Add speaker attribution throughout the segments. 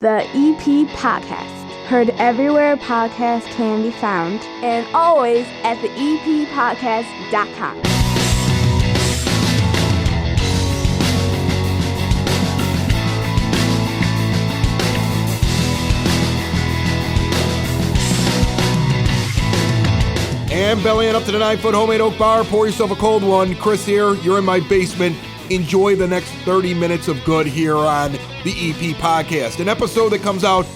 Speaker 1: The EP Podcast. Heard everywhere podcasts can be found, and always at the EPPodcast.com.
Speaker 2: And bellying up to the 9-foot homemade oak bar. Pour yourself a cold one. Chris here. You're in my basement. Enjoy the next 30 minutes of good here on the EP Podcast. An episode that comes out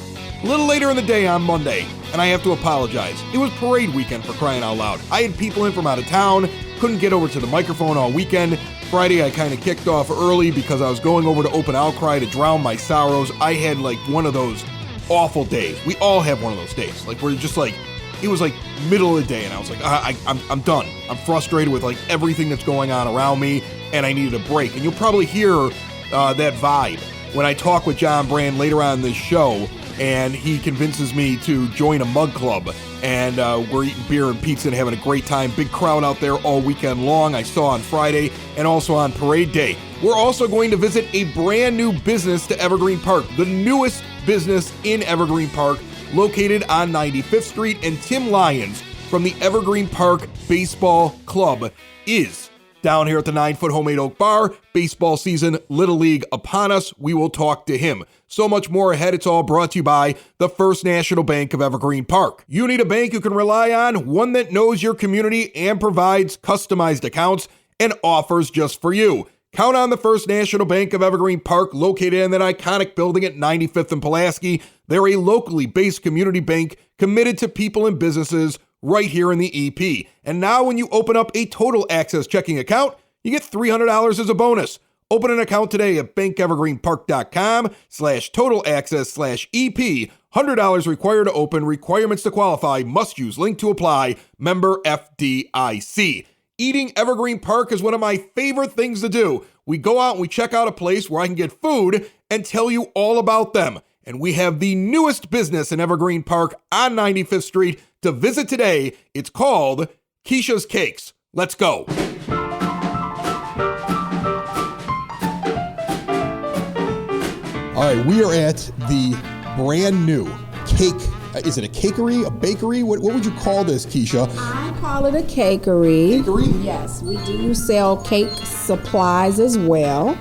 Speaker 2: a little later in the day on Monday. And I have to apologize. It was parade weekend, for crying out loud. I had people in from out of town. Couldn't get over to the microphone all weekend. Friday, I kind of kicked off early because I was going over to Open Outcry to drown my sorrows. I had like one of those awful days. We all have one of those days. Like we're just like, it was like middle of the day and I was like, I'm done. I'm frustrated with like everything that's going on around me and I needed a break. And you'll probably hear that vibe when I talk with John Brand later on in this show and he convinces me to join a mug club. And we're eating beer and pizza and having a great time. Big crowd out there all weekend long. I saw on Friday and also on parade day. We're also going to visit a brand new business to Evergreen Park, the newest business in Evergreen Park, located on 95th Street, and Tim Lyons from the Evergreen Park Baseball Club is down here at the 9-foot homemade oak bar. Baseball season, Little League upon us. We will talk to him. So much more ahead. It's all brought to you by the First National Bank of Evergreen Park. You need a bank you can rely on, one that knows your community and provides customized accounts and offers just for you. Count on the First National Bank of Evergreen Park, located in that iconic building at 95th and Pulaski. They're a locally based community bank committed to people and businesses right here in the EP. And now when you open up a Total Access checking account, you get $300 as a bonus. Open an account today at bankevergreenpark.com/totalaccess/EP. $100 required to open. Requirements to qualify. Must use link to apply. Member FDIC. Eating Evergreen Park is one of my favorite things to do. We go out and we check out a place where I can get food and tell you all about them. And we have the newest business in Evergreen Park on 95th Street to visit today. It's called Kesha's Cakes. Let's go. All right, we are at the brand new Kake. Is it a cakery, a bakery? What would you call this, Kesha?
Speaker 3: I call it a cakery.
Speaker 2: Cakery?
Speaker 3: Yes, we do sell cake supplies as well,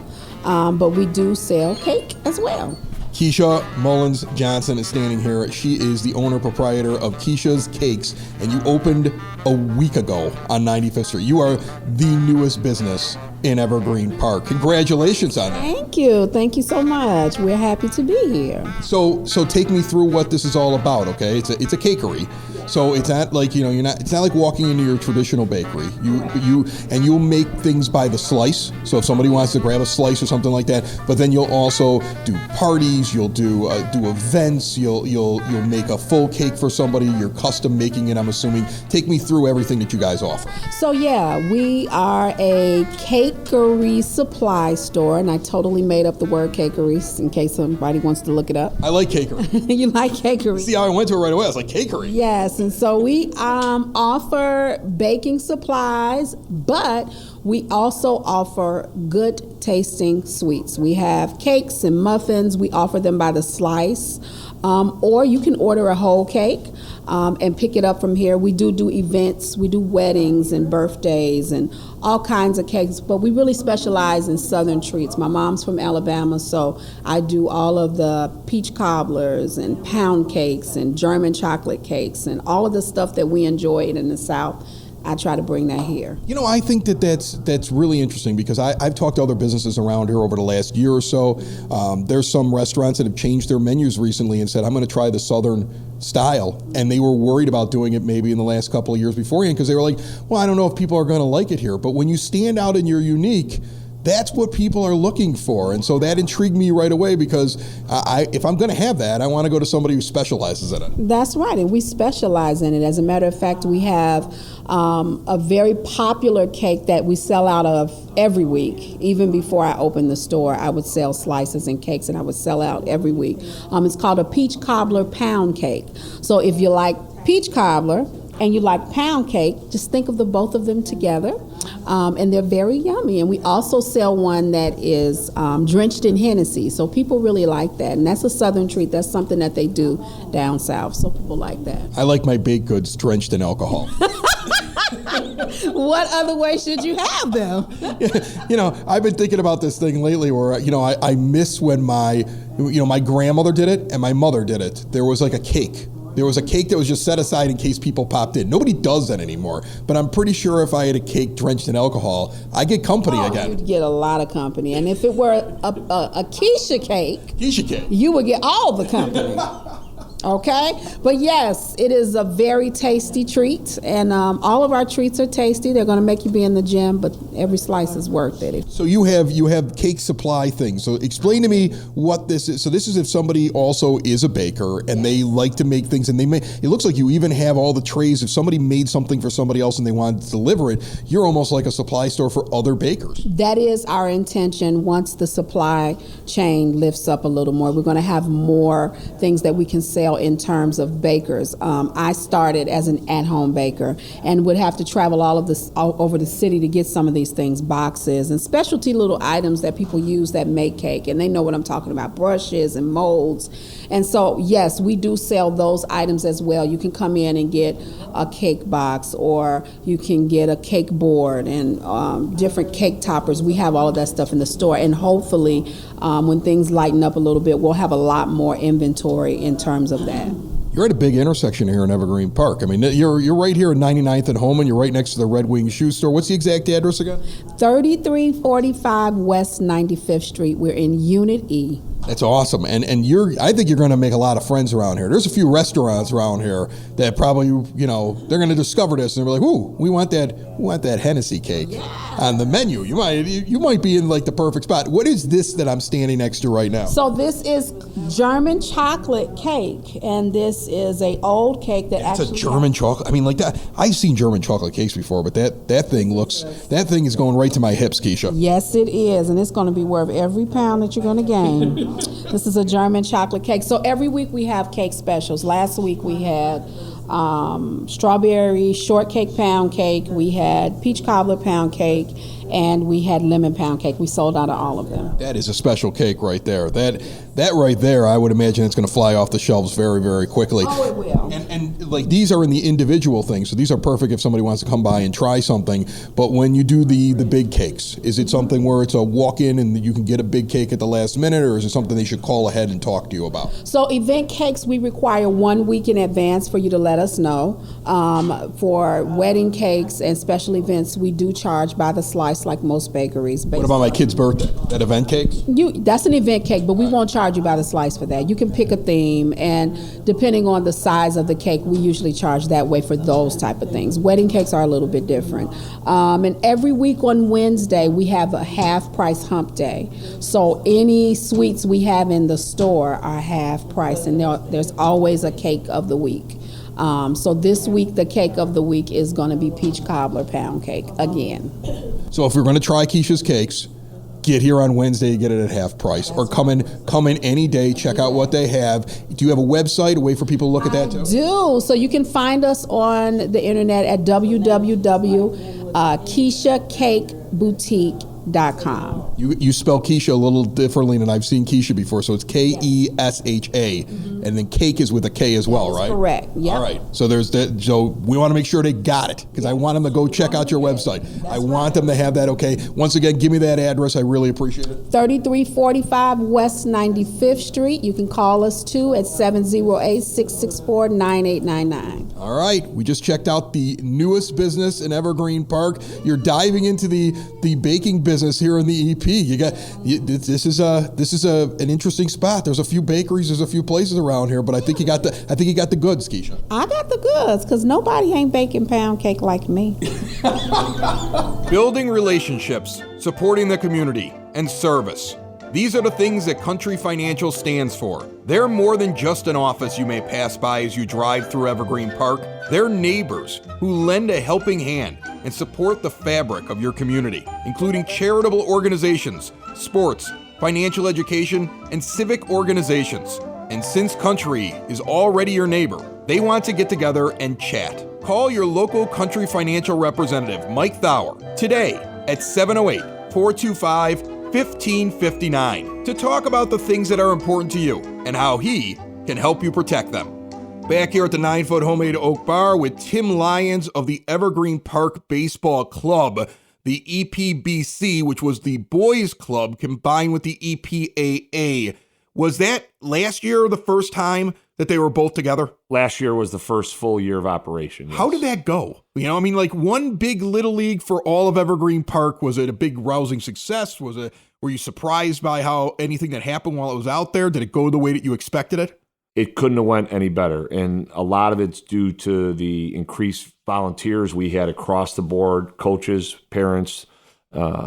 Speaker 3: but we do sell cake as well.
Speaker 2: Kesha Mullins Johnson is standing here. She is the owner proprietor of Kesha's Cakes, and you opened a week ago on 95th Street. You are the newest business in Evergreen Park. Congratulations on that.
Speaker 3: Thank you. Thank you so much. We're happy to be here.
Speaker 2: So take me through what this is all about, okay? It's a cakery. So it's not like, it's not like walking into your traditional bakery. You'll make things by the slice. So if somebody wants to grab a slice or something like that, but then you'll also do parties, you'll do events, you'll make a full cake for somebody, you're custom making it, I'm assuming. Take me through everything that you guys offer.
Speaker 3: So yeah, we are a cakery supply store, and I totally made up the word cakery in case somebody wants to look it up.
Speaker 2: I like cakery.
Speaker 3: You like cakery?
Speaker 2: See how I went to it right away? I was like, cakery.
Speaker 3: Yes, and so we offer baking supplies, but we also offer good tasting sweets. We have cakes and muffins. We offer them by the slice, or you can order a whole cake and pick it up from here. We do events. We do weddings and birthdays and all kinds of cakes, but we really specialize in southern treats. My mom's from Alabama, so I do all of the peach cobblers and pound cakes and German chocolate cakes and all of the stuff that we enjoy in the South. I try to bring that here.
Speaker 2: I think that's really interesting because I've talked to other businesses around here over the last year or so. There's some restaurants that have changed their menus recently and said, I'm going to try the Southern style. And they were worried about doing it maybe in the last couple of years beforehand because they were like, well, I don't know if people are going to like it here. But when you stand out and you're unique, that's what people are looking for. And so that intrigued me right away because if I'm going to have that, I want to go to somebody who specializes in it.
Speaker 3: That's right, and we specialize in it. As a matter of fact, we have a very popular cake that we sell out of every week. Even before I opened the store, I would sell slices and cakes, and I would sell out every week. It's called a peach cobbler pound cake. So if you like peach cobbler and you like pound cake, just think of the both of them together. And they're very yummy. And we also sell one that is drenched in Hennessy. So people really like that. And that's a Southern treat. That's something that they do down south. So people like that.
Speaker 2: I like my baked goods drenched in alcohol.
Speaker 3: What other way should you have them?
Speaker 2: I've been thinking about this thing lately where, I miss when my grandmother did it and my mother did it. There was like a cake. There was a cake that was just set aside in case people popped in. Nobody does that anymore. But I'm pretty sure if I had a cake drenched in alcohol, I get company again.
Speaker 3: You'd get a lot of company. And if it were a Kesha cake, you would get all the company. Okay? But yes, it is a very tasty treat, and all of our treats are tasty. They're going to make you be in the gym, but every slice is worth it.
Speaker 2: So you have cake supply things. So explain to me what this is. So this is if somebody also is a baker and they like to make things, and it looks like you even have all the trays. If somebody made something for somebody else and they wanted to deliver it, you're almost like a supply store for other bakers.
Speaker 3: That is our intention. Once the supply chain lifts up a little more, we're going to have more things that we can sell in terms of bakers. I started as an at-home baker and would have to travel all over the city to get some of these things, boxes and specialty little items that people use that make cake, and they know what I'm talking about, brushes and molds. And so, yes, we do sell those items as well. You can come in and get a cake box, or you can get a cake board and different cake toppers. We have all of that stuff in the store, and hopefully when things lighten up a little bit, we'll have a lot more inventory in terms of that.
Speaker 2: You're at a big intersection here in Evergreen Park. I mean, you're right here at 99th and Holman. You're right next to the Red Wing Shoe Store. What's the exact address again?
Speaker 3: 3345 West 95th Street. We're in Unit E.
Speaker 2: That's awesome, and I think you're going to make a lot of friends around here. There's a few restaurants around here that probably they're going to discover this and they're like, ooh, we want that Hennessy cake on the menu. You might be in like the perfect spot. What is this that I'm standing next to right now?
Speaker 3: So this is German chocolate cake, and this is a old cake that
Speaker 2: it's a German chocolate. I mean, like that. I've seen German chocolate cakes before, but that thing is going right to my hips, Kesha.
Speaker 3: Yes, it is, and it's going to be worth every pound that you're going to gain. This is a German chocolate cake. So every week we have cake specials. Last week we had strawberry shortcake pound cake, we had peach cobbler pound cake, and we had lemon pound cake. We sold out of all of them.
Speaker 2: That is a special cake right there. That right there, I would imagine it's going to fly off the shelves very, very quickly.
Speaker 3: Oh, it will.
Speaker 2: And like these are in the individual things, so these are perfect if somebody wants to come by and try something. But when you do the big cakes, is it something where it's a walk-in and you can get a big cake at the last minute, or is it something they should call ahead and talk to you about?
Speaker 3: So event cakes, we require 1 week in advance for you to let us know. For wedding cakes and special events, we do charge by the slice like most bakeries.
Speaker 2: What about my kid's birthday? That event cakes?
Speaker 3: That's an event cake, but we won't charge you by the slice for that. You can pick a theme, and depending on the size of the cake, we usually charge that way for those type of things. Wedding cakes are a little bit different. And every week on Wednesday, we have a half price hump day. So any sweets we have in the store are half price, and there's always a cake of the week. So this week, the cake of the week is going to be peach cobbler pound cake again.
Speaker 2: So if you're going to try Kesha's cakes, get here on Wednesday, get it at half price, or come in any day, check out what they have. Do you have a website, a way for people to look at that too?
Speaker 3: I do. So you can find us on the internet at www.keshacakeboutique.com.
Speaker 2: You spell Kesha a little differently than I've seen Kesha before, so it's Kesha, and then cake is with a K as well, right?
Speaker 3: Correct. Yeah.
Speaker 2: All right. So so we want to make sure they got it, because I want them to go check out your website. I want them to have that. Okay. Once again, give me that address. I really appreciate it.
Speaker 3: 3345 West 95th Street. You can call us too at 708-664-9899.
Speaker 2: All right. We just checked out the newest business in Evergreen Park. You're diving into the baking business here in the EP. This is an interesting spot. There's a few bakeries, there's a few places around here, but I think you got the goods, Kesha.
Speaker 3: I got the goods, because nobody ain't baking pound cake like me.
Speaker 2: Building relationships, supporting the community, and service. These are the things that Country Financial stands for. They're more than just an office you may pass by as you drive through Evergreen Park. They're neighbors who lend a helping hand and support the fabric of your community, including charitable organizations, sports, financial education, and civic organizations. And since Country is already your neighbor, they want to get together and chat. Call your local Country Financial representative, Mike Thauer, today at 708-425-1559 to talk about the things that are important to you and how he can help you protect them. Back here at the 9-foot homemade oak bar with Tim Lyons of the Evergreen Park Baseball Club, the EPBC, which was the boys club combined with the EPAA. Was that last year the first time that they were both together?
Speaker 4: Last year was the first full year of operation. Yes.
Speaker 2: How did that go? Like one big little league for all of Evergreen Park. Was it a big rousing success? Were you surprised by how anything that happened while it was out there? Did it go the way that you expected it?
Speaker 4: It couldn't have went any better. And a lot of it's due to the increased volunteers we had across the board, coaches, parents.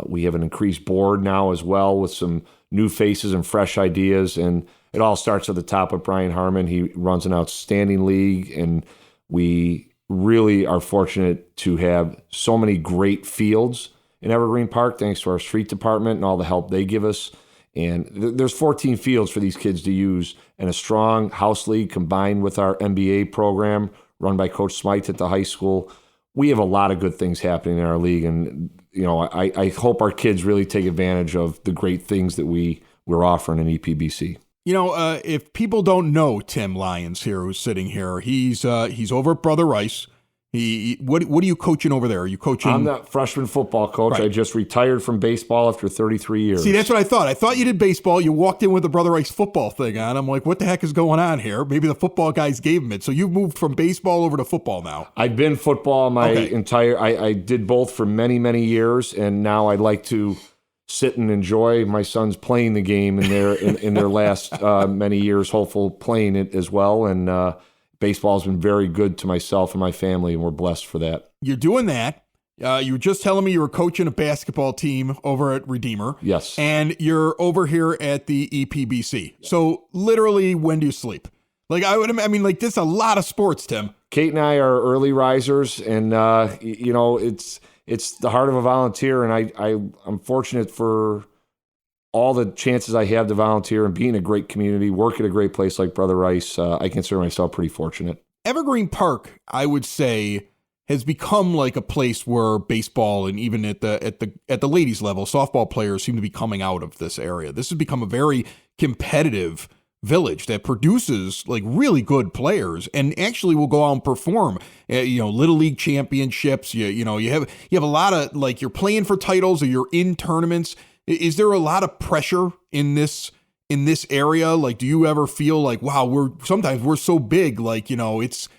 Speaker 4: We have an increased board now as well with some new faces and fresh ideas. And it all starts at the top with Brian Harmon. He runs an outstanding league, and we really are fortunate to have so many great fields in Evergreen Park, thanks to our street department and all the help they give us. And there's 14 fields for these kids to use, and a strong house league combined with our MBA program run by Coach Smythe at the high school. We have a lot of good things happening in our league, and I hope our kids really take advantage of the great things that we're offering in EPBC.
Speaker 2: If people don't know Tim Lyons here, who's sitting here, he's over at Brother Rice. What are you coaching over there? Are you coaching?
Speaker 4: I'm the freshman football coach. Right. I just retired from baseball after 33 years.
Speaker 2: See, that's what I thought. I thought you did baseball. You walked in with the Brother Rice football thing on. I'm like, what the heck is going on here? Maybe the football guys gave him it. So you've moved from baseball over to football now.
Speaker 4: I've been football I did both for many, many years, and now I like to sit and enjoy my sons playing the game in their last many years, hopeful playing it as well. And baseball has been very good to myself and my family, and we're blessed for that.
Speaker 2: You're doing that. You were just telling me you were coaching a basketball team over at Redeemer.
Speaker 4: Yes.
Speaker 2: And you're over here at the EPBC. So literally, when do you sleep? Like, this is a lot of sports, Tim.
Speaker 4: Kate and I are early risers, and it's the heart of a volunteer, and I'm fortunate for all the chances I have to volunteer and be in a great community, work at a great place like Brother Rice. I consider myself pretty fortunate.
Speaker 2: Evergreen Park, I would say, has become like a place where baseball and even at the ladies level, softball players seem to be coming out of this area. This has become a very competitive village that produces like really good players and actually will go out and perform. Little league championships. You have a lot of, like, you're playing for titles or you're in tournaments. Is there a lot of pressure in this area? Like, do you ever feel like, wow, we're so big, like, it's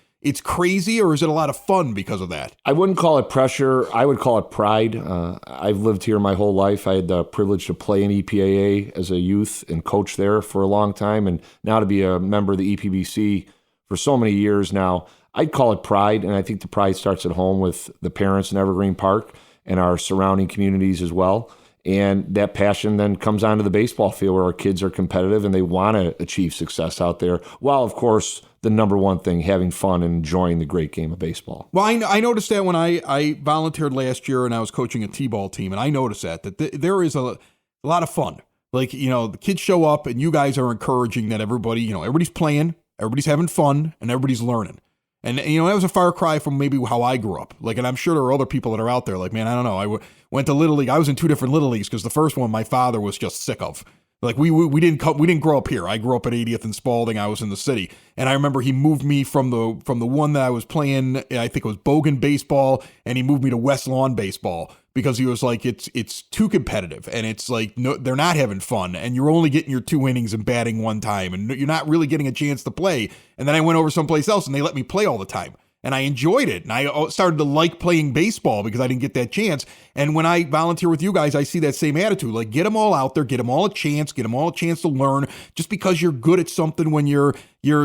Speaker 2: crazy, or is it a lot of fun because of that?
Speaker 4: I wouldn't call it pressure. I would call it pride. I've lived here my whole life. I had the privilege to play in EPAA as a youth and coach there for a long time, and now to be a member of the EPBC for so many years now. I'd call it pride, and I think the pride starts at home with the parents in Evergreen Park and our surrounding communities as well. And that passion then comes onto the baseball field where our kids are competitive and they want to achieve success out there, while, of course, the number one thing, having fun and enjoying the great game of baseball.
Speaker 2: Well, I noticed that when I volunteered last year and I was coaching a T-ball team, and I noticed that there is a lot of fun. Like, the kids show up and you guys are encouraging that everybody, everybody's playing, everybody's having fun, and everybody's learning. And, that was a far cry from maybe how I grew up. Like, and I'm sure there are other people that are out there like, man, I don't know. I went to Little League. I was in 2 different Little Leagues because the first one my father was just sick of. Like, we didn't grow up here. I grew up at 80th and Spalding. I was in the city. And I remember he moved me from the one that I was playing, I think it was Bogan baseball, and he moved me to West Lawn baseball because he was like, it's too competitive, and it's like, no, they're not having fun, and you're only getting your 2 innings and batting one time, and you're not really getting a chance to play. And then I went over someplace else and they let me play all the time. And I enjoyed it. And I started to like playing baseball because I didn't get that chance. And when I volunteer with you guys, I see that same attitude. Like, get them all out there, get them all a chance to learn. Just because you're good at something when you're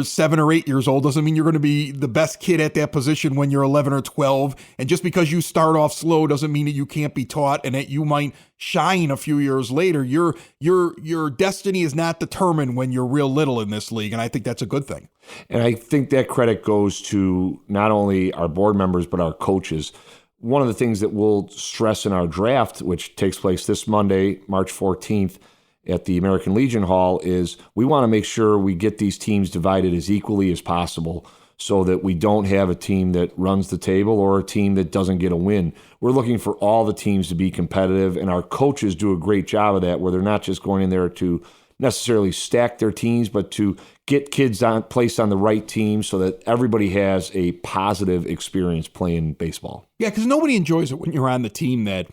Speaker 2: 7 or 8 years old doesn't mean you're going to be the best kid at that position when you're 11 or 12. And just because you start off slow doesn't mean that you can't be taught and that you might shine a few years later. Your destiny is not determined when you're real little in this league. And I think that's a good thing.
Speaker 4: And I think that credit goes to not only our board members, but our coaches. One of the things that we'll stress in our draft, which takes place this Monday, March 14th, at the American Legion Hall, is we want to make sure we get these teams divided as equally as possible so that we don't have a team that runs the table or a team that doesn't get a win. We're looking for all the teams to be competitive, and our coaches do a great job of that, where they're not just going in there to necessarily stack their teams, but to get kids placed on the right team so that everybody has a positive experience playing baseball.
Speaker 2: Yeah, because nobody enjoys it when you're on the team that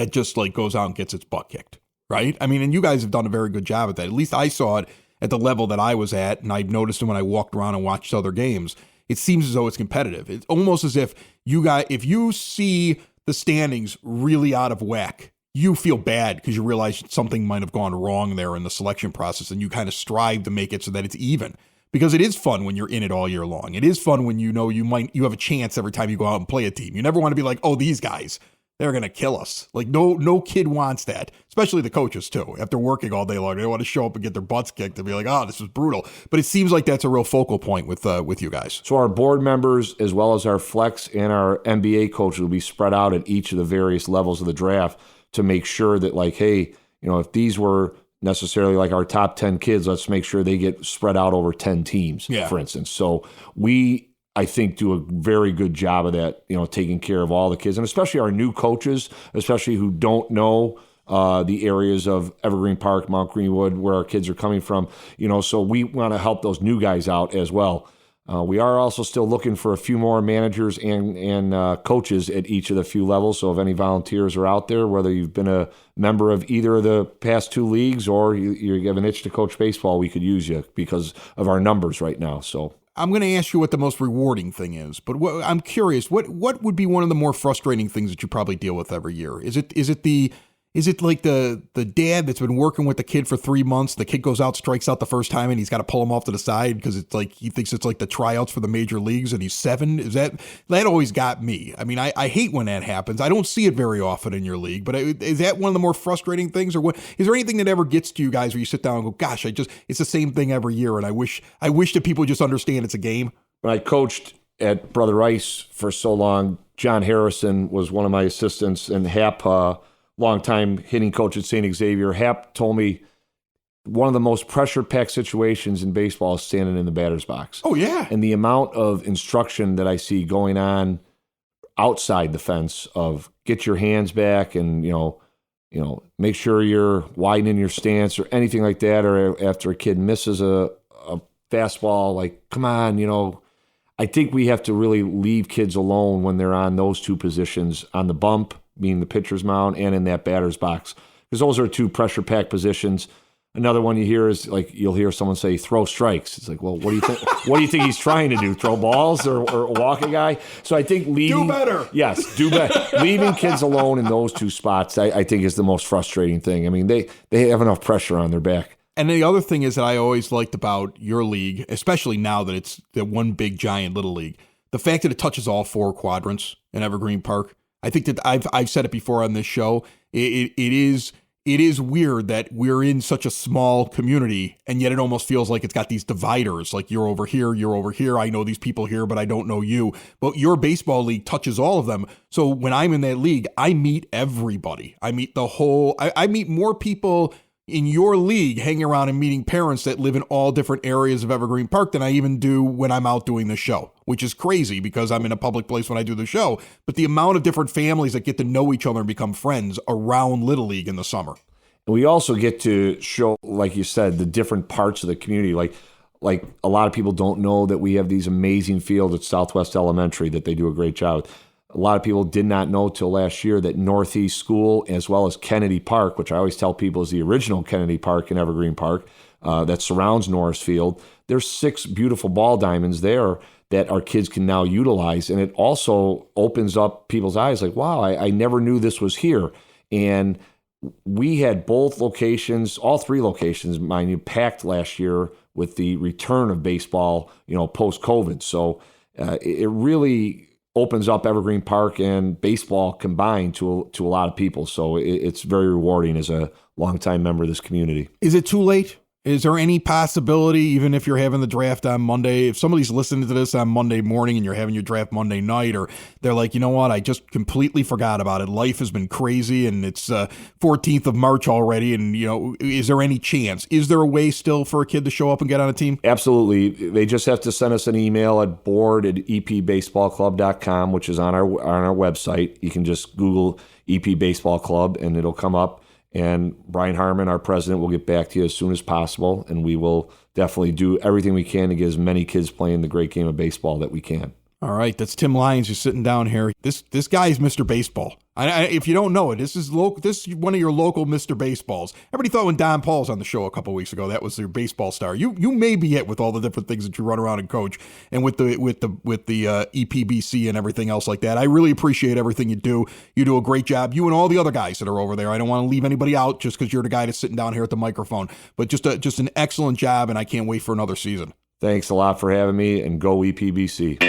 Speaker 2: just like goes out and gets its butt kicked, right? I mean, and you guys have done a very good job at that. At least I saw it at the level that I was at, and I've noticed it when I walked around and watched other games. It seems as though it's competitive. It's almost as if if you see the standings really out of whack, you feel bad because you realize something might have gone wrong there in the selection process, and you kind of strive to make it so that it's even. Because it is fun when you're in it all year long. It is fun when you know you have a chance every time you go out and play a team. You never want to be like, oh, these guys, they're going to kill us. Like, no kid wants that, especially the coaches, too. After working all day long, they want to show up and get their butts kicked and be like, oh, this is brutal. But it seems like that's a real focal point with you guys.
Speaker 4: So our board members, as well as our flex and our NBA coaches, will be spread out at each of the various levels of the draft to make sure that, like, hey, if these were necessarily like our top 10 kids, let's make sure they get spread out over 10 teams, for instance. So I think, do a very good job of that, taking care of all the kids, and especially our new coaches, especially who don't know the areas of Evergreen Park, Mount Greenwood, where our kids are coming from. So we want to help those new guys out as well. We are also still looking for a few more managers and coaches at each of the few levels. So if any volunteers are out there, whether you've been a member of either of the past two leagues or you have an itch to coach baseball, we could use you because of our numbers right now. So
Speaker 2: I'm going to ask you what the most rewarding thing is, but I'm curious, what would be one of the more frustrating things that you probably deal with every year? Is it like the dad that's been working with the kid for 3 months, the kid goes out, strikes out the first time, and he's got to pull him off to the side because it's like he thinks it's like the tryouts for the major leagues and he's 7? Is that always got me? I mean, I hate when that happens. I don't see it very often in your league, but is that one of the more frustrating things, or what? Is there anything that ever gets to you guys where you sit down and go, gosh, it's the same thing every year, and I wish that people just understand it's a game?
Speaker 4: When I coached at Brother Rice for so long, John Harrison was one of my assistants, and Hap, longtime hitting coach at St. Xavier, Hap told me one of the most pressure-packed situations in baseball is standing in the batter's box.
Speaker 2: Oh, yeah.
Speaker 4: And the amount of instruction that I see going on outside the fence of get your hands back and, make sure you're widening your stance or anything like that, or after a kid misses a fastball, like, come on, I think we have to really leave kids alone when they're on those two positions, on the bump, being the pitcher's mound, and in that batter's box, because those are two pressure-packed positions. Another one you hear is, like, you'll hear someone say, throw strikes. It's like, well, what do you think? What do you think he's trying to do? Throw balls or walk a guy? So I think
Speaker 2: do better.
Speaker 4: Yes, do better. Leaving kids alone in those two spots, I think, is the most frustrating thing. I mean, they have enough pressure on their back.
Speaker 2: And the other thing is that I always liked about your league, especially now that it's the one big giant little league, the fact that it touches all 4 quadrants in Evergreen Park. I think that I've said it before on this show. It is weird that we're in such a small community, and yet it almost feels like it's got these dividers. Like, you're over here. I know these people here, but I don't know you. But your baseball league touches all of them. So when I'm in that league, I meet everybody. I meet I meet more people in your league hanging around and meeting parents that live in all different areas of Evergreen Park than I even do when I'm out doing the show, which is crazy because I'm in a public place when I do the show. But the amount of different families that get to know each other and become friends around Little League in the summer.
Speaker 4: And we also get to show, like you said, the different parts of the community. Like a lot of people don't know that we have these amazing fields at Southwest Elementary that they do a great job with. A lot of people did not know till last year that Northeast School, as well as Kennedy Park, which I always tell people is the original Kennedy Park in Evergreen Park, that surrounds Norris Field. There's 6 beautiful ball diamonds there that our kids can now utilize. And it also opens up people's eyes like, wow, I never knew this was here. And we had both locations, all 3 locations, mind you, packed last year with the return of baseball, post-COVID. So it really opens up Evergreen Park and baseball combined to a lot of people. So it's very rewarding as a longtime member of this community.
Speaker 2: Is it too late? Is there any possibility, even if you're having the draft on Monday, if somebody's listening to this on Monday morning and you're having your draft Monday night, or they're like, you know what, I just completely forgot about it. Life has been crazy and it's 14th of March already. And, is there any chance? Is there a way still for a kid to show up and get on a team?
Speaker 4: Absolutely. They just have to send us an email at board@epbaseballclub.com, which is on our website. You can just Google EP Baseball Club and it'll come up. And Brian Harmon, our president, will get back to you as soon as possible, and we will definitely do everything we can to get as many kids playing the great game of baseball that we can.
Speaker 2: All right, that's Tim Lyons who's sitting down here. This guy is Mr. Baseball. If you don't know it, this is one of your local Mr. Baseballs. Everybody thought when Don Paul's on the show a couple weeks ago that was their baseball star. You may be it with all the different things that you run around and coach, and with the EPBC and everything else like that. I really appreciate everything you do. You do a great job. You and all the other guys that are over there. I don't want to leave anybody out just because you're the guy that's sitting down here at the microphone. But just an excellent job, and I can't wait for another season.
Speaker 4: Thanks a lot for having me, and go EPBC.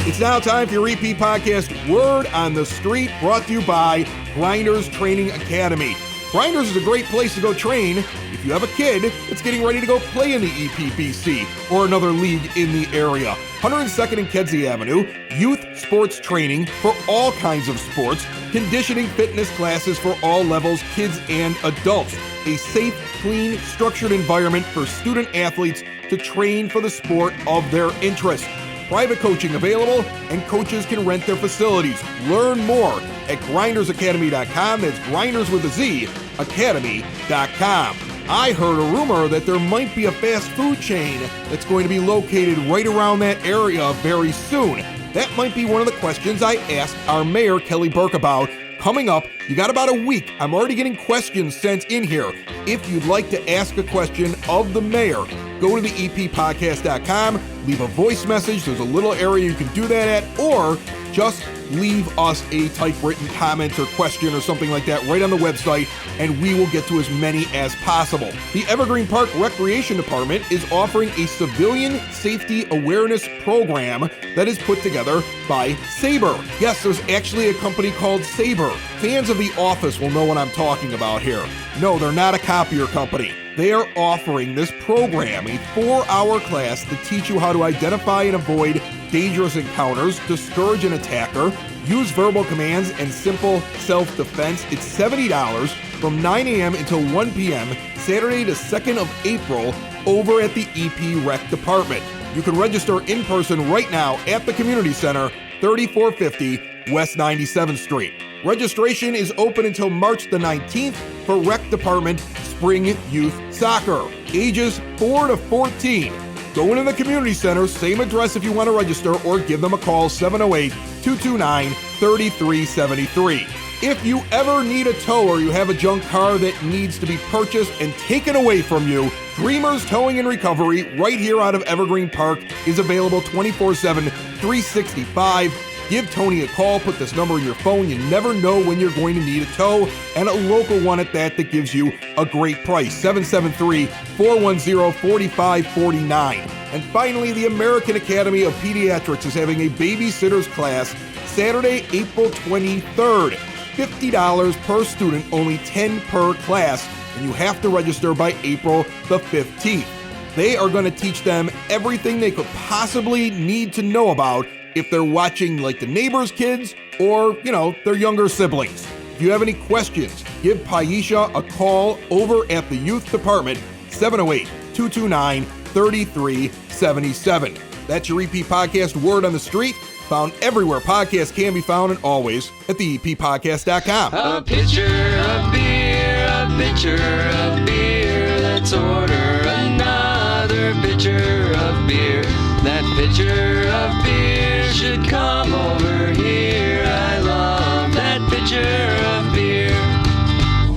Speaker 2: It's now time for your EP podcast, Word on the Street, brought to you by Grinders Training Academy. Grinders is a great place to go train if you have a kid that's getting ready to go play in the EPBC or another league in the area. 102nd and Kedzie Avenue, youth sports training for all kinds of sports, conditioning fitness classes for all levels, kids and adults. A safe, clean, structured environment for student athletes to train for the sport of their interest. Private coaching available, and coaches can rent their facilities. Learn more at grindersacademy.com. That's grinders with a Z, academy.com. I heard a rumor that there might be a fast food chain that's going to be located right around that area very soon. That might be one of the questions I asked our mayor, Kelly Burke, about. Coming up, you got about a week. I'm already getting questions sent in here. If you'd like to ask a question of the mayor, go to the eppodcast.com, leave a voice message. There's a little area you can do that at, or just leave us a typewritten comment or question or something like that right on the website, and we will get to as many as possible. The Evergreen Park Recreation Department is offering a civilian safety awareness program that is put together by Sabre. Yes, there's actually a company called Sabre. Fans of The Office will know what I'm talking about here. No, they're not a copier company. They are offering this program, a 4-hour class to teach you how to identify and avoid dangerous encounters, discourage an attacker, use verbal commands, and simple self-defense. It's $70 from 9 a.m. until 1 p.m., Saturday the 2nd of April, over at the EP Rec Department. You can register in person right now at the Community Center, 3450 West 97th Street. Registration is open until March the 19th for Rec Department Spring Youth Soccer, ages 4 to 14. Go into the Community Center, same address if you want to register, or give them a call, 708-229-3373. If you ever need a tow or you have a junk car that needs to be purchased and taken away from you, Dreamers Towing and Recovery right here out of Evergreen Park is available 24/7, 365. Give Tony a call, put this number in your phone. You never know when you're going to need a tow, and a local one at that gives you a great price, 773-410-4549. And finally, the American Academy of Pediatrics is having a babysitter's class Saturday, April 23rd. $50 per student, only 10 per class, and you have to register by April the 15th. They are going to teach them everything they could possibly need to know about if they're watching like the neighbors' kids or, their younger siblings. If you have any questions, give Paisha a call over at the youth department, 708-229-3377. That's your EP podcast, Word on the Street, found everywhere podcasts can be found, and always at the EPPodcast.com.
Speaker 5: A pitcher of beer, a pitcher of beer, let's order another pitcher of beer. That pitcher of beer should come over here. I love that pitcher of beer.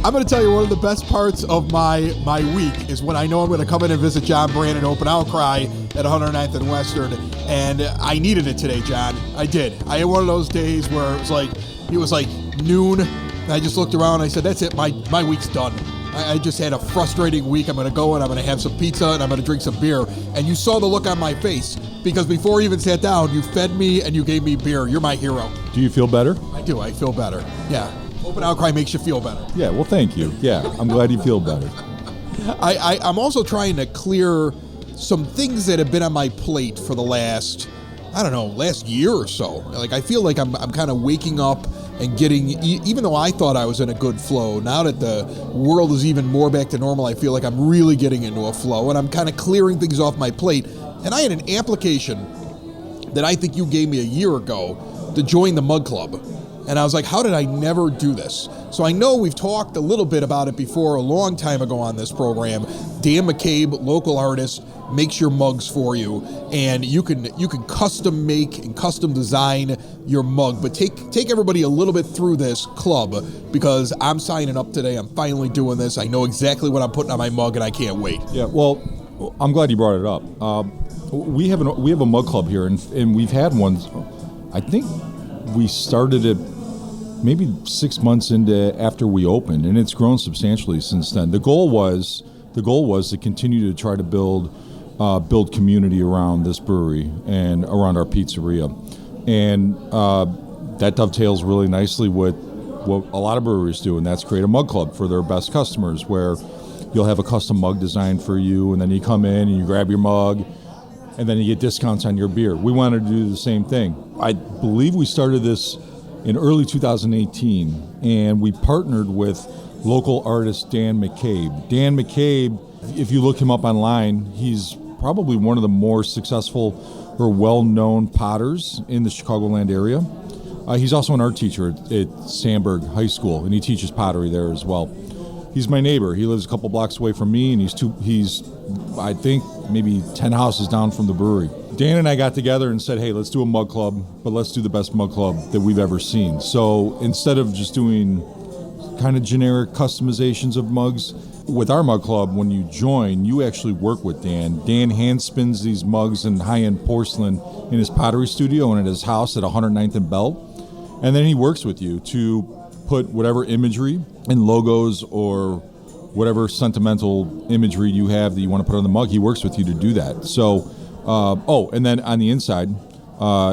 Speaker 2: I'm going to tell you one of the best parts of my week is when I know I'm going to come in and visit John Brand at Open Outcry at 109th and Western, and I needed it today, John. I did. I had one of those days where it was like noon, and I just looked around and I said, that's it, my week's done. I just had a frustrating week. I'm going to go and I'm going to have some pizza and I'm going to drink some beer. And you saw the look on my face because before you even sat down, you fed me and you gave me beer. You're my hero.
Speaker 6: Do you feel better?
Speaker 2: I do. I feel better. Yeah. Open Outcry makes you feel better.
Speaker 6: Yeah, well, thank you. Yeah, I'm glad you feel better.
Speaker 2: I'm also trying to clear some things that have been on my plate for the last year or so. Like, I feel like I'm kind of waking up and getting, even though I thought I was in a good flow, now that the world is even more back to normal, I feel like I'm really getting into a flow, and I'm kind of clearing things off my plate. And I had an application that I think you gave me a year ago to join the Mug Club. And I was like, how did I never do this? So I know we've talked a little bit about it before, a long time ago on this program. Dan McCabe, local artist, makes your mugs for you, and you can custom make and custom design your mug. But take everybody a little bit through this club, because I'm signing up today. I'm finally doing this. I know exactly what I'm putting on my mug, and I can't wait.
Speaker 6: Yeah, well, I'm glad you brought it up. We have a mug club here, and we've had one. I think we started it maybe 6 months after we opened, and it's grown substantially since then. The goal was to continue to try to build community around this brewery and around our pizzeria, and that dovetails really nicely with what a lot of breweries do, and that's create a mug club for their best customers, where you'll have a custom mug designed for you, and then you come in and you grab your mug, and then you get discounts on your beer. We wanted to do the same thing. I believe we started this in early 2018, and we partnered with local artist Dan McCabe. Dan McCabe, if you look him up online, he's probably one of the more successful or well-known potters in the Chicagoland area. He's also an art teacher at Sandburg High School, and he teaches pottery there as well. He's my neighbor. He lives a couple blocks away from me, and he's I think maybe 10 houses down from the brewery. Dan and I got together and said, hey, let's do a mug club, but let's do the best mug club that we've ever seen. So instead of just doing kind of generic customizations of mugs, with our mug club, when you join, you actually work with Dan. Dan hand spins these mugs in high-end porcelain in his pottery studio and at his house at 109th and Belt. And then he works with you to put whatever imagery and logos or whatever sentimental imagery you have that you want to put on the mug. He works with you to do that. So, and then on the inside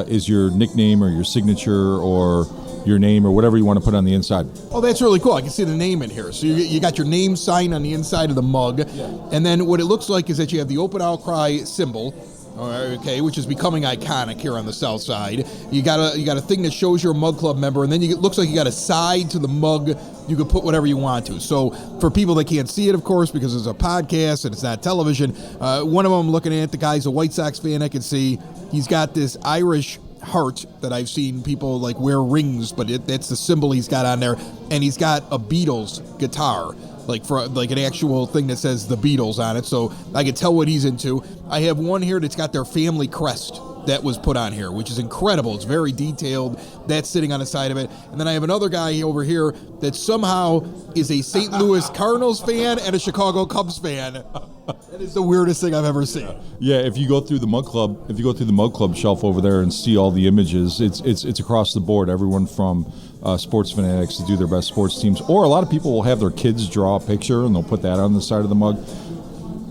Speaker 6: is your nickname or your signature or your name or whatever you want to put on the inside.
Speaker 2: Oh, that's really cool. I can see the name in here. So you got your name sign on the inside of the mug. Yeah. And then what it looks like is that you have the Open Outcry symbol, okay, which is becoming iconic here on the south side. You got a thing that shows you're a Mug Club member, and then it looks like you got a side to the mug. You can put whatever you want to. So for people that can't see it, of course, because it's a podcast and it's not television, one of them looking at the guy's a White Sox fan. I can see he's got this Irish heart that I've seen people like wear rings, but that's the symbol he's got on there, and he's got a Beatles guitar, like an actual thing that says the Beatles on it, so I can tell what he's into. I have one here that's got their family crest that was put on here, which is incredible. It's very detailed. That's sitting on the side of it. And then I have another guy over here that somehow is a St. Louis Cardinals fan and a Chicago Cubs fan. That is the weirdest thing I've ever seen.
Speaker 6: Yeah, if you go through the Mug Club shelf over there and see all the images, it's across the board. Everyone from sports fanatics to do their best sports teams, or a lot of people will have their kids draw a picture and they'll put that on the side of the mug.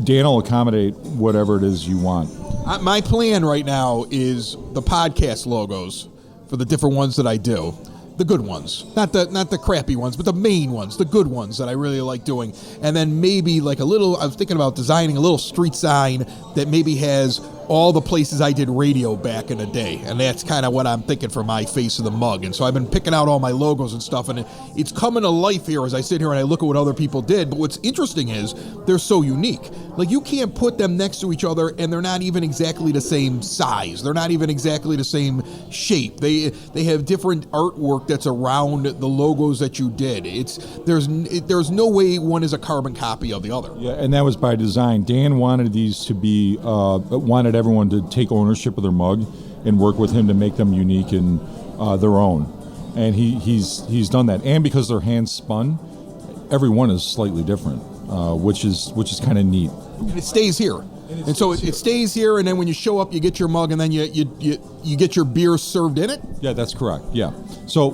Speaker 6: Dan will accommodate whatever it is you want.
Speaker 2: My plan right now is the podcast logos for the different ones that I do. The good ones, not the crappy ones, but the main ones, the good ones that I really like doing. And then maybe I was thinking about designing a little street sign that maybe has all the places I did radio back in the day. And that's kind of what I'm thinking for my face of the mug. And so I've been picking out all my logos and stuff, and it's coming to life here as I sit here and I look at what other people did. But what's interesting is they're so unique. Like, you can't put them next to each other and they're not even exactly the same size. They're not even exactly the same shape. They have different artwork that's around the logos that you did. There's no way one is a carbon copy of the other.
Speaker 6: Yeah, and that was by design. Dan wanted these to be wanted everyone to take ownership of their mug and work with him to make them unique and their own. And he's done that. And because they're hand spun, every one is slightly different, which is kind of neat.
Speaker 2: And it stays here. And so it stays here, and then when you show up, you get your mug, and then you get your beer served in it?
Speaker 6: Yeah, that's correct. Yeah. So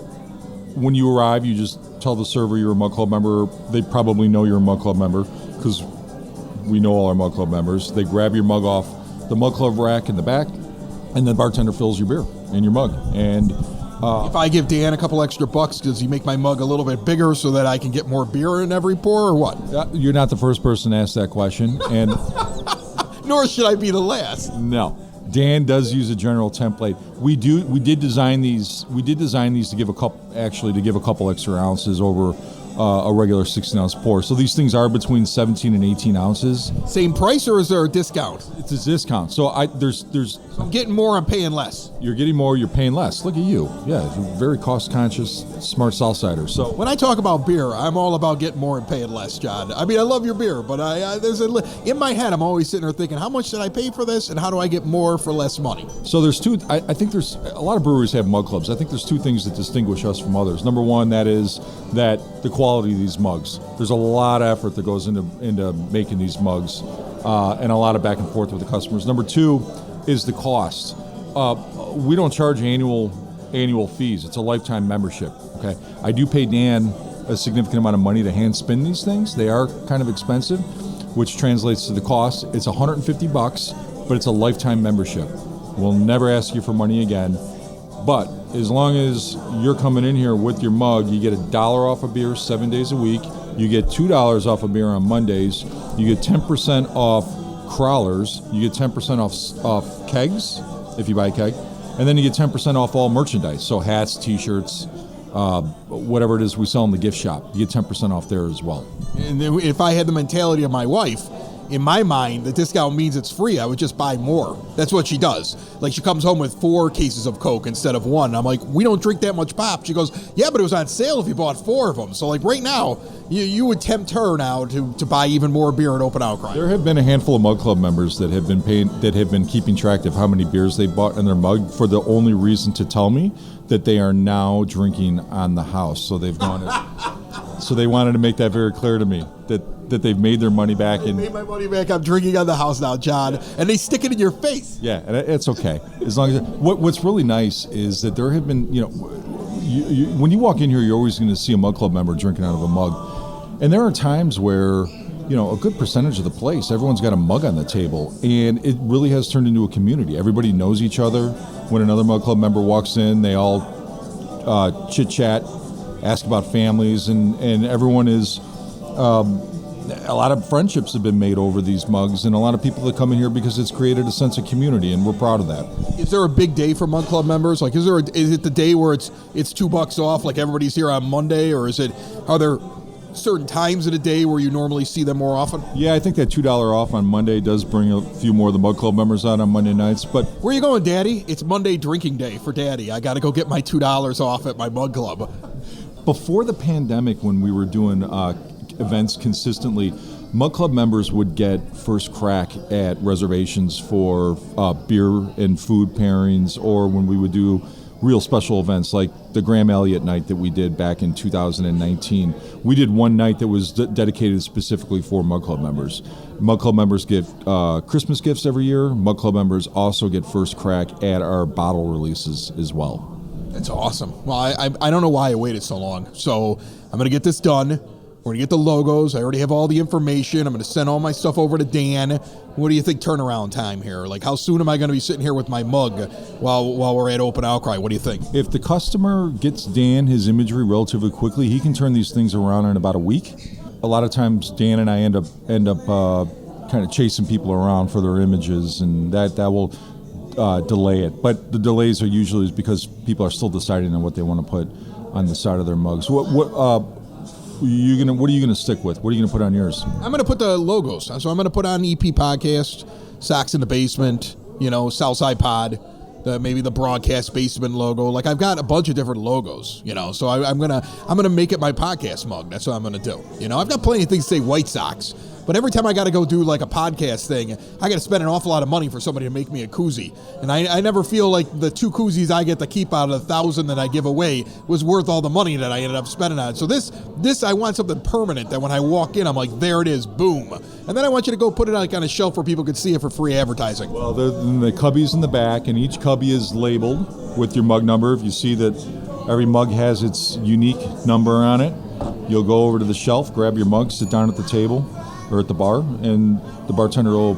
Speaker 6: when you arrive, you just tell the server you're a Mug Club member. They probably know you're a Mug Club member because we know all our Mug Club members. They grab your mug off the Mug Club rack in the back, and the bartender fills your beer in your mug. And
Speaker 2: if I give Dan a couple extra bucks, does he make my mug a little bit bigger so that I can get more beer in every pour, or what?
Speaker 6: You're not the first person to ask that question, and
Speaker 2: nor should I be the last.
Speaker 6: No. Dan does use a general template. We did design these to give a couple extra ounces over a regular 16-ounce pour. So these things are between 17 and 18 ounces.
Speaker 2: Same price, or is there a discount?
Speaker 6: It's a discount. So
Speaker 2: I'm getting more, I'm paying less.
Speaker 6: You're getting more, you're paying less. Look at you. Yeah, you're very cost-conscious, smart Southsider. So
Speaker 2: when I talk about beer, I'm all about getting more and paying less, John. I mean, I love your beer, but in my head, I'm always sitting there thinking, how much did I pay for this, and how do I get more for less money?
Speaker 6: So there's two. I think there's a lot of breweries have mug clubs. I think there's two things that distinguish us from others. Number one, that is that the quality of these mugs. There's a lot of effort that goes into making these mugs, and a lot of back and forth with the customers. Number two is the cost. We don't charge annual fees. It's a lifetime membership. Okay, I do pay Dan a significant amount of money to hand spin these things. They are kind of expensive, which translates to the cost. It's $150, but it's a lifetime membership. We'll never ask you for money again. But as long as you're coming in here with your mug, you get $1 off a beer 7 days a week. You get $2 off a beer on Mondays. You get 10% off crawlers. You get 10% off kegs if you buy a keg. And then you get 10% off all merchandise. So hats, T-shirts, whatever it is we sell in the gift shop. You get 10% off there as well.
Speaker 2: And if I had the mentality of my wife, in my mind, the discount means it's free. I would just buy more. That's what she does. Like, she comes home with 4 cases of Coke instead of 1. I'm like, we don't drink that much pop. She goes, yeah, but it was on sale if you bought 4 of them. So, like, right now, you would tempt her now to buy even more beer at Open Outcry.
Speaker 6: There have been a handful of Mug Club members that have been keeping track of how many beers they bought in their mug for the only reason to tell me that they are now drinking on the house. So they've gone. So they wanted to make that very clear to me that they've made their money back.
Speaker 2: I made my money back. I'm drinking on the house now, John. And they stick it in your face.
Speaker 6: Yeah, and it's okay. As long as what's really nice is that there have been, when you walk in here, you're always going to see a Mug Club member drinking out of a mug. And there are times where, a good percentage of the place, everyone's got a mug on the table. And it really has turned into a community. Everybody knows each other. When another Mug Club member walks in, they all chit-chat, ask about families, and everyone is... a lot of friendships have been made over these mugs, and a lot of people that come in here because it's created a sense of community, and we're proud of that.
Speaker 2: Is there a big day for Mug Club members? Like, is it the day where it's $2 off, like everybody's here on Monday, or are there certain times of the day where you normally see them more often?
Speaker 6: Yeah, I think that $2 off on Monday does bring a few more of the Mug Club members out on Monday nights. But
Speaker 2: where are you going, Daddy? It's Monday drinking day for Daddy. I got to go get my $2 off at my Mug Club.
Speaker 6: Before the pandemic, when we were doing events consistently, Mug Club members would get first crack at reservations for beer and food pairings, or when we would do real special events like the Graham Elliott night that we did back in 2019. We did one night that was dedicated specifically for Mug Club members. Mug Club members get Christmas gifts every year. Mug Club members also get first crack at our bottle releases as well.
Speaker 2: That's awesome. Well, I don't know why I waited so long. So I'm going to get this done. We're going to get the logos. I already have all the information. I'm going to send all my stuff over to Dan. What do you think turnaround time here? Like, how soon am I going to be sitting here with my mug while we're at Open Outcry? What do you think?
Speaker 6: If the customer gets Dan his imagery relatively quickly, he can turn these things around in about a week. A lot of times Dan and I end up kind of chasing people around for their images, and that will delay it. But the delays are usually because people are still deciding on what they want to put on the side of their mugs. What are you gonna stick with? What are you gonna put on yours?
Speaker 2: I'm gonna put the logos. So I'm gonna put on EP Podcast, Socks in the Basement, Southside Pod, maybe the Broadcast Basement logo. Like, I've got a bunch of different logos, So I'm gonna make it my podcast mug. That's what I'm gonna do. I've got plenty of things to say White Sox. But every time I got to go do like a podcast thing, I got to spend an awful lot of money for somebody to make me a koozie. And I never feel like the 2 koozies I get to keep out of the 1,000 that I give away was worth all the money that I ended up spending on it. So this I want something permanent that when I walk in, I'm like, there it is, boom. And then I want you to go put it like on a shelf where people could see it for free advertising.
Speaker 6: Well, the cubby's in the back, and each cubby is labeled with your mug number. If you see that every mug has its unique number on it. You'll go over to the shelf, grab your mug, sit down at the table or at the bar, and the bartender will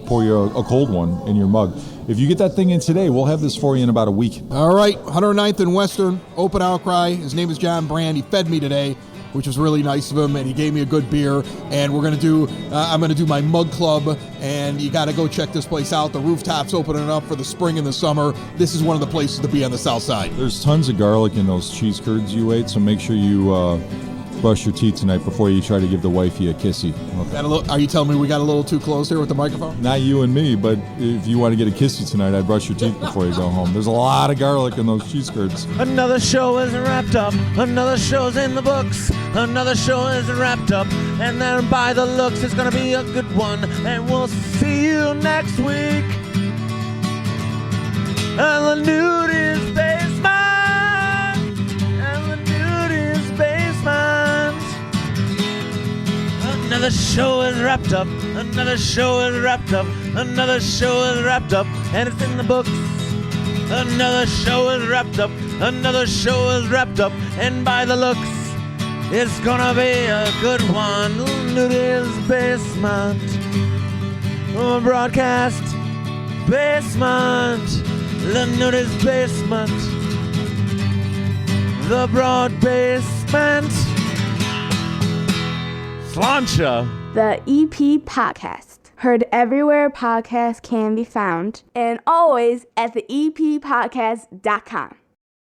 Speaker 6: pour you a cold one in your mug. If you get that thing in today, we'll have this for you in about a week.
Speaker 2: All right, 109th and Western, Open Outcry. His name is John Brand. He fed me today, which was really nice of him, and he gave me a good beer. And we're gonna do, I'm gonna do my mug club, and you gotta go check this place out. The rooftop's opening up for the spring and the summer. This is one of the places to be on the south side.
Speaker 6: There's tons of garlic in those cheese curds you ate, so make sure you brush your teeth tonight before you try to give the wifey a kissy. Okay.
Speaker 2: Are you telling me we got a little too close here with the microphone?
Speaker 6: Not you and me, but if you want to get a kissy tonight, I'd brush your teeth before you go home. There's a lot of garlic in those cheese curds.
Speaker 7: Another show is wrapped up. Another show's in the books. Another show is wrapped up. And then by the looks, it's going to be a good one. And we'll see you next week. And the nude is basement. And the nude is basement. Another show is wrapped up. Another show is wrapped up. Another show is wrapped up. And it's in the books. Another show is wrapped up. Another show is wrapped up. And by the looks, it's gonna be a good one. Nudie's Basement. Broadcast Basement. The Nudie's Basement. The Broad Basement. Slancha.
Speaker 1: The EP Podcast. Heard everywhere podcasts can be found. And always at the EPPodcast.com.